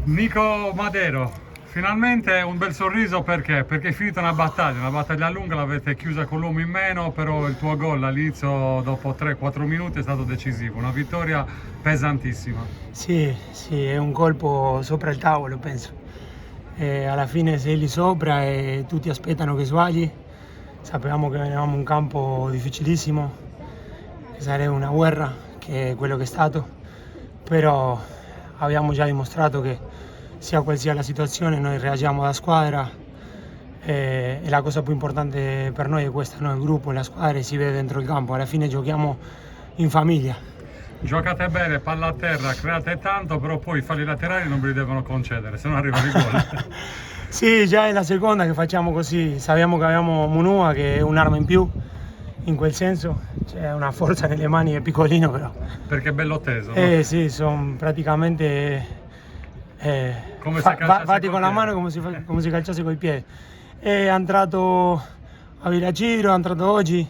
Nico Madero, finalmente un bel sorriso perché? Perché è finita una battaglia lunga, l'avete chiusa con l'uomo in meno, però il tuo gol all'inizio dopo 3-4 minuti è stato decisivo, una vittoria pesantissima. Sì, sì, è un colpo sopra il tavolo, penso. Alla fine sei lì sopra e tutti aspettano che sbagli. Sapevamo che venivamo un campo difficilissimo, che sarebbe una guerra, che è quello che è stato, però abbiamo già dimostrato che sia qual sia la situazione noi reagiamo da squadra e la cosa più importante per noi è questa, no? Il gruppo, la squadra si vede dentro il campo, alla fine giochiamo in famiglia. Giocate bene, palla a terra, create tanto, però poi i falli laterali non ve li devono concedere, se no arrivano i gol. Sì, già è la seconda che facciamo così, sappiamo che abbiamo Munua che è un'arma in più, in quel senso, c'è una forza nelle mani, è piccolino però. Perché è bello teso, no? Sì, sono praticamente Come se calciasse fatti col con la piede. mano come se calciasse coi piedi. È entrato a Viragiro, è entrato oggi,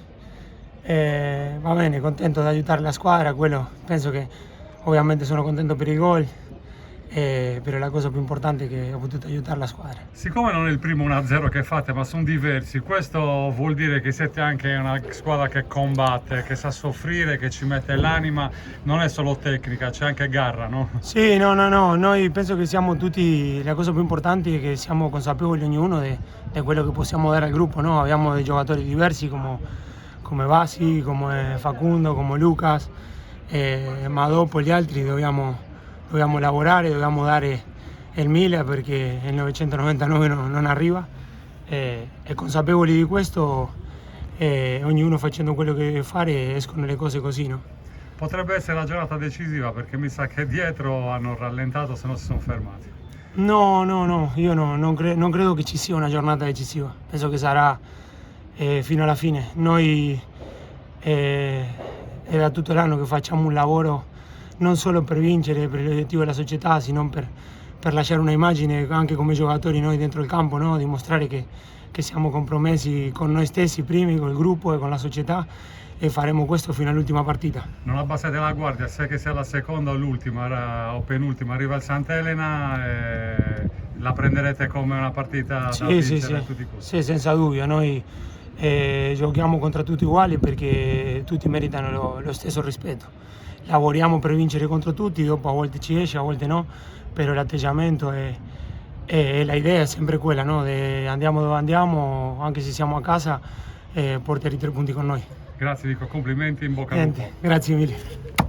va bene, contento di aiutare la squadra, quello penso che ovviamente sono contento per il gol. Però la cosa più importante è che ho potuto aiutare la squadra. Siccome non è il primo 1-0 che fate, ma sono diversi, questo vuol dire che siete anche una squadra che combatte, che sa soffrire, che ci mette l'anima, non è solo tecnica, c'è anche garra, no? Sì, no, noi penso che siamo tutti, la cosa più importante è che siamo consapevoli ognuno di quello che possiamo dare al gruppo, no? Abbiamo dei giocatori diversi come Basi, come Facundo, come Lucas, ma dopo gli altri dobbiamo lavorare, dobbiamo dare il 1000 perché il 999 non arriva, e consapevoli di questo, ognuno facendo quello che deve fare escono le cose così, no? Potrebbe essere la giornata decisiva perché mi sa che dietro hanno rallentato, se no si sono fermati. No, io non credo che ci sia una giornata decisiva, penso che sarà fino alla fine. Noi è da tutto l'anno che facciamo un lavoro non solo per vincere, per l'obiettivo della società, sino per lasciare una immagine anche come giocatori noi dentro il campo, no? Dimostrare che siamo compromessi con noi stessi primi, con il gruppo e con la società, e faremo questo fino all'ultima partita. Non abbassate la guardia, sia che sia la seconda o l'ultima o penultima, arriva il Sant'Elena e la prenderete come una partita da vincere a tutti i costi. Sì, senza dubbio. Noi giochiamo contro tutti uguali perché tutti meritano lo stesso rispetto. Lavoriamo per vincere contro tutti, dopo a volte ci esce, a volte no, però l'atteggiamento e la idea è sempre quella, no? Andiamo dove andiamo, anche se siamo a casa, portare i 3 punti con noi. Grazie Nico, complimenti, in bocca al lupo. Grazie mille.